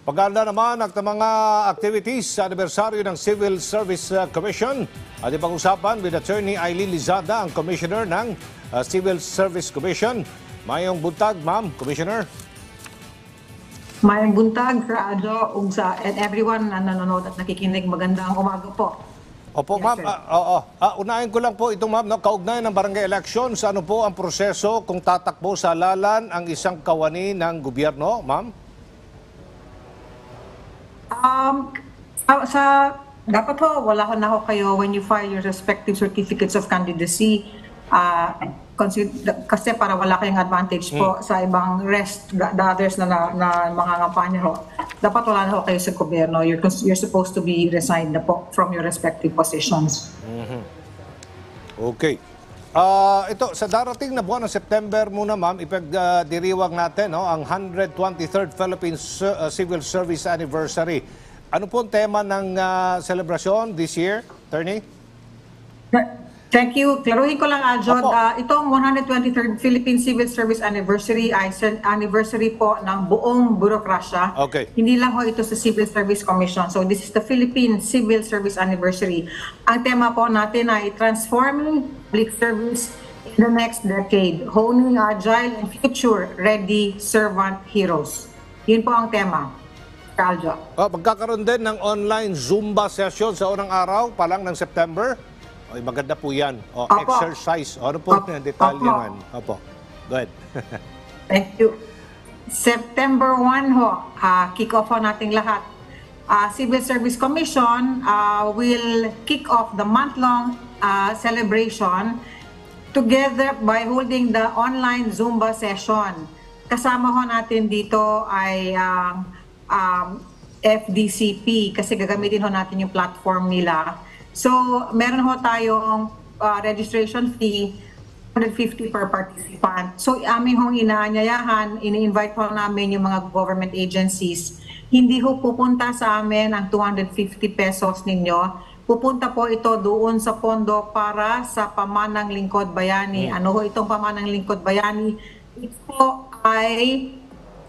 Paganda naman ang mga activities sa anibersaryo ng Civil Service Commission. Ating pag-usapan with Attorney Eileen Lizada, ang Commissioner ng Civil Service Commission. Mayong buntag, Ma'am, Commissioner. Mayong buntag, Sir Adjo, and everyone na nanonood at nakikinig. Magandang umaga po. Opo, Yes, Ma'am. Unahin ko lang po itong, Ma'am, kaugnayan ng barangay elections. Ano po ang proseso kung tatakbo sa halalan ang isang kawani ng gobyerno, Ma'am? Dapat ho, wala ho na ho kayo when you file your respective certificates of candidacy. Kasi para wala kayong advantage po sa ibang the others na mga kampanya ho. Dapat wala na ho kayo sa gobyerno. You're supposed to be resigned na po from your respective positions. Okay. Ito, sa darating na buwan ng September muna, Ma'am, ipagdiriwang natin ang 123rd Philippine Civil Service Anniversary. Ano po ang tema ng celebration this year, Attorney? Thank you. Klaruhin ko lang, Adjo. Itong 123rd Philippine Civil Service Anniversary ay anniversary po ng buong burokrasya. Okay. Hindi lang ho ito sa Civil Service Commission. So this is the Philippine Civil Service Anniversary. Ang tema po natin ay Transforming Public Service in the Next Decade, Honing Agile and Future-Ready Servant Heroes. Yun po ang tema. Adjo. Magkakaroon din ng online Zumba session sa unang araw pa lang ng September. Oy, maganda po yan. Exercise. Ano po yung detalye yan? Opo. Go ahead. Thank you. September 1 ho, kick off ho nating lahat. Civil Service Commission will kick off the month-long celebration together by holding the online Zumba session. Kasama ho natin dito ay FDCP kasi gagamitin ho natin yung platform nila. So, meron ho tayong registration fee, 150 per participant. So, aming hong inaanyayahan, ini-invite ho namin yung mga government agencies. Hindi ho pupunta sa amin ang 250 pesos ninyo. Pupunta po ito doon sa pondo para sa Pamanang Lingkod Bayani. Ano ho itong Pamanang Lingkod Bayani? Ito ay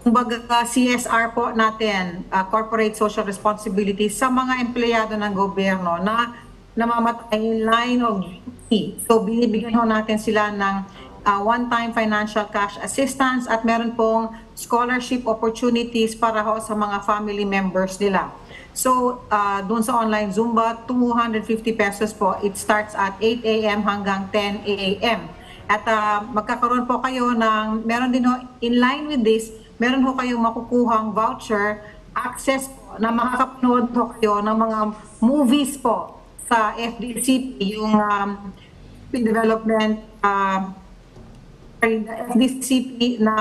kumbaga CSR po natin, corporate social responsibility sa mga empleyado ng gobyerno na namamatay in line of duty. So binibigyan ho natin sila ng one-time financial cash assistance at meron pong scholarship opportunities para ho sa mga family members nila. So doon sa online Zumba, 250 pesos po. It starts at 8 a.m. hanggang 10 a.m. At magkakaroon po kayo ng, meron din ho, in line with this, meron ho kayong makukuhang voucher, access po na makakapanood ho kayo ng mga movies po sa FDCP, yung development, FDCP na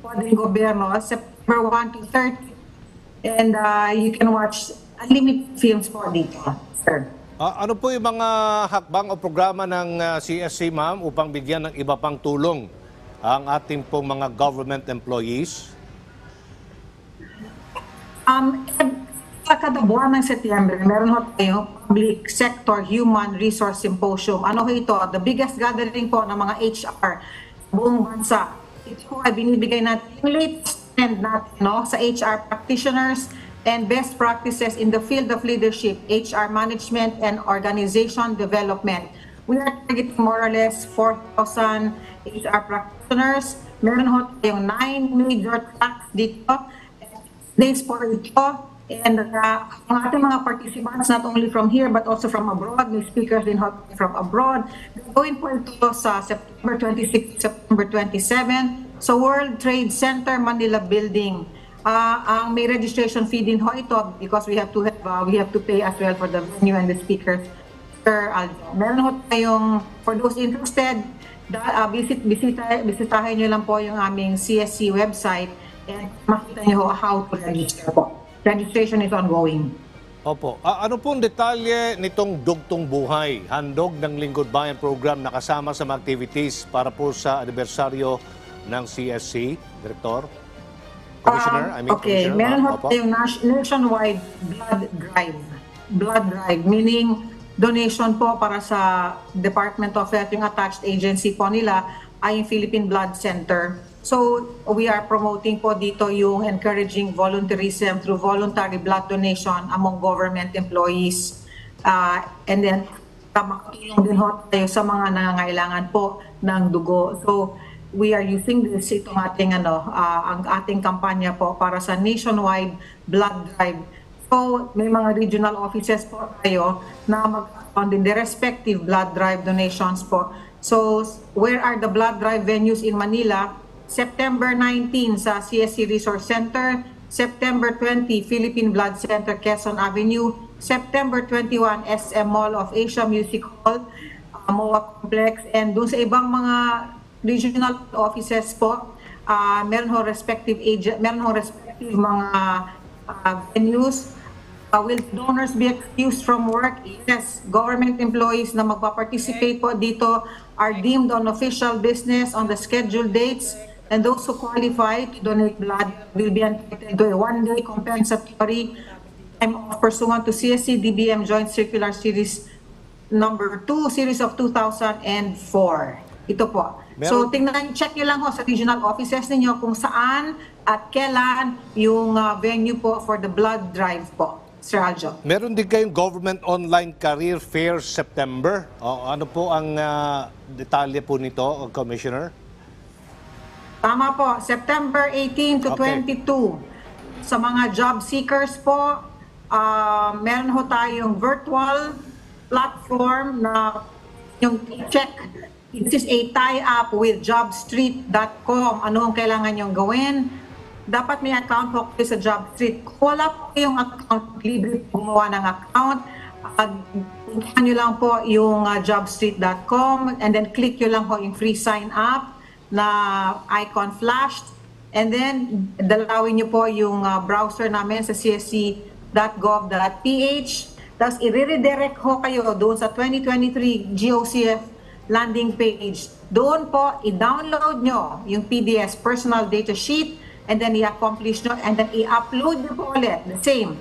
pwedeng gobyerno, September 1 to 30. And you can watch unlimited films po dito, sir. Ano po yung mga hakbang o programa ng CSC, Ma'am, upang bigyan ng iba pang tulong ang ating pong mga government employees? Kada buwan ng September, meron ho tayo Public Sector Human Resource Symposium. Ano ho ito? The biggest gathering po ng mga HR buong bansa. Ito po ay binibigay natin yung latest trend natin sa HR practitioners and best practices in the field of leadership, HR management, and organization development. We are targeting more or less 4,000 HR practitioners. Meron ho tayong 9 major tracks dito. Days for ito. And ang ating mga participants, not only from here but also from abroad, may speakers din from abroad. Gagawin po ito sa September 26, September 27 sa World Trade Center Manila Building. Ang may registration fee din ho ito because we have to pay as well for the venue and the speakers. Sir Aljo, meron ho tayong, for those interested, bisitahin nyo lang po yung aming CSC website and makita nyo how to register po. Registration is ongoing. Opo. Ano pong detalye nitong Dugtong Buhay, handog ng Lingkod Bayan program na kasama sa mga activities para po sa anibersaryo ng CSC, Director? Commissioner? Okay, Commissioner. meron ho tayong nationwide blood drive, meaning donation po para sa Department of Health, yung attached agency po nila ay yung Philippine Blood Center. So we are promoting po dito yung encouraging volunteerism through voluntary blood donation among government employees. And then makatulong din ho tayo sa mga nangangailangan po ng dugo. So we are using this, itong ating ang ating kampanya po para sa nationwide blood drive. So may mga regional offices po tayo na mag-fund in the respective blood drive donations po. So where are the blood drive venues in Manila? September 19 sa CSC Resource Center, September 20 Philippine Blood Center, Quezon Avenue, September 21 SM Mall of Asia Music Hall, MOA Complex, and doon sa ibang mga regional offices po, meron ho respective mga venues. Will donors be excused from work? Yes, government employees na magpa-participate po dito are deemed on official business on the scheduled dates, and those who qualify to donate blood will be entitled to a one-day compensatory time off pursuant to CSC DBM Joint Circular Series number 2, Series of 2004. Ito po. So check nyo lang ho sa regional offices ninyo kung saan at kailan yung venue po for the blood drive po. Sir Aljo. Meron din kayong Government Online Career Fair September. Ano po ang detalye po nito, Commissioner? Tama po, September 18 to 22. Sa mga job seekers po, meron ho tayong virtual platform na yung check. This is a tie-up with jobstreet.com. Ano ang kailangan niyong gawin? Dapat may account ho kayo sa JobStreet. Kung wala po kayong account, libre gumawa ng account. Puntahan nyo lang po yung jobstreet.com and then click nyo lang ho yung free sign up na icon flashed, and then dalawin niyo po yung browser namin sa csc.gov.ph, tapos i-redirect ho kayo doon sa 2023 GOCF landing page. Doon po i-download nyo yung PDS personal data sheet, and then i-accomplish nyo, and then i-upload nyo po ulit the same.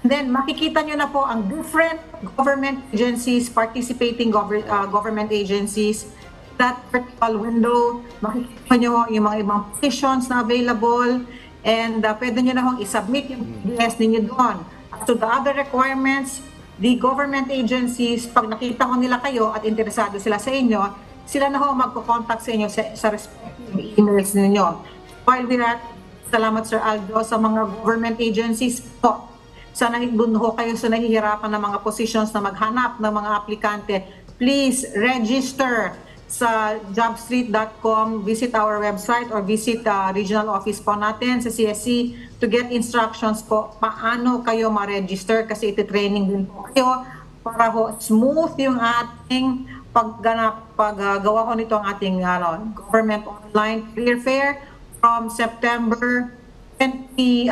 And then makikita nyo na po ang different government agencies, participating government agencies. That virtual window, makikita nyo yung mga ibang positions na available, and pwede nyo na hong isubmit yung PDS ninyo doon. As to the other requirements, the government agencies, pag nakita ko nila kayo at interesado sila sa inyo, sila na ho magko-contact sa inyo sa respective emails ninyo. While we're at, salamat Sir Aldo, sa mga government agencies po. Sana ho kayo sa nahihirapan ng mga positions na maghanap ng mga aplikante. Please register sa jobstreet.com, visit our website or visit regional office po natin sa CSC to get instructions po paano kayo ma-register, kasi iti-training din po kayo para ho smooth yung ating paggawa ko nito ang ating government online career fair from September 22,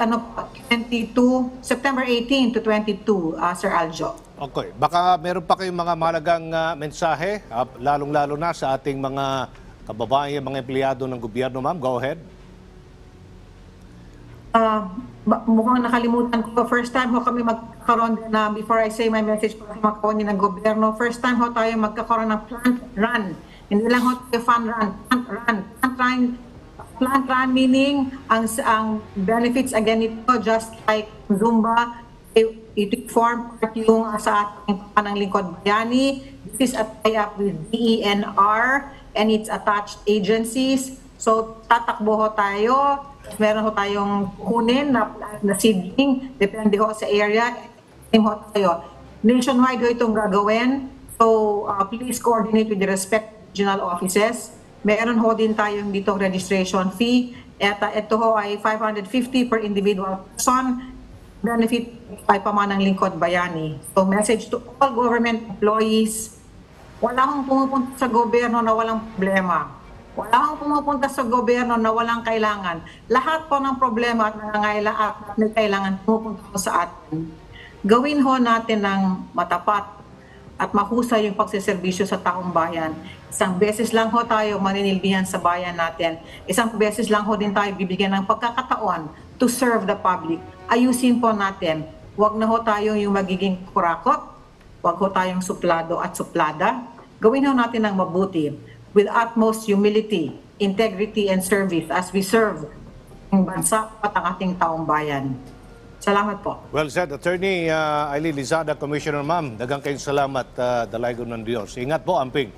September 18 to 22, Sir Aljo. Okay. Baka meron pa kayong mga mahalagang mensahe, lalong-lalo na sa ating mga kababayan, mga empleyado ng gobyerno, ma'am. Go ahead. Mukhang nakalimutan ko. First time ho kami magkakaroon na, before I say my message para sa mga kawani ng gobyerno, first time ho tayo magkakaroon ng plant run. Hindi lang ho tayo fun run, plant run. Plant run meaning ang benefits again ito, just like Zumba, ito form part yung sa ating Panang Lingkod Bayani. This is a tie-up with DENR and its attached agencies. So tatakbo ho tayo, meron ho tayong kunin na seedling, depende ho sa area, ho tayo. Nationwide ho itong gagawin, so please coordinate with the respective regional offices. Meron ho din tayong dito registration fee, at ito ho ay 550 per individual person, benefit ay Pamanang Lingkod Bayani. So message to all government employees, wala akong pumupunta sa gobyerno na walang problema. Wala akong pumupunta sa gobyerno na walang kailangan. Lahat po ng problema at nangangailangan at may kailangan pumupunta po sa atin. Gawin ho natin ng matapat at mahusay yung pagsiservisyo sa taong bayan. Isang beses lang ho tayo maninilbihan sa bayan natin. Isang beses lang ho din tayo bibigyan ng pagkakataon to serve the public. Ayusin po natin. Huwag na ho tayo yung magiging kurakot. Huwag ho tayong suplado at suplada. Gawin ho natin ng mabuti with utmost humility integrity and service as we serve ang bansa at ang ating taong bayan. Salamat po. Well said, Attorney Eileen Lizada, Commissioner Ma'am. Daghang kayong salamat, Dalaygon ng Diyos. Ingat po, Amping.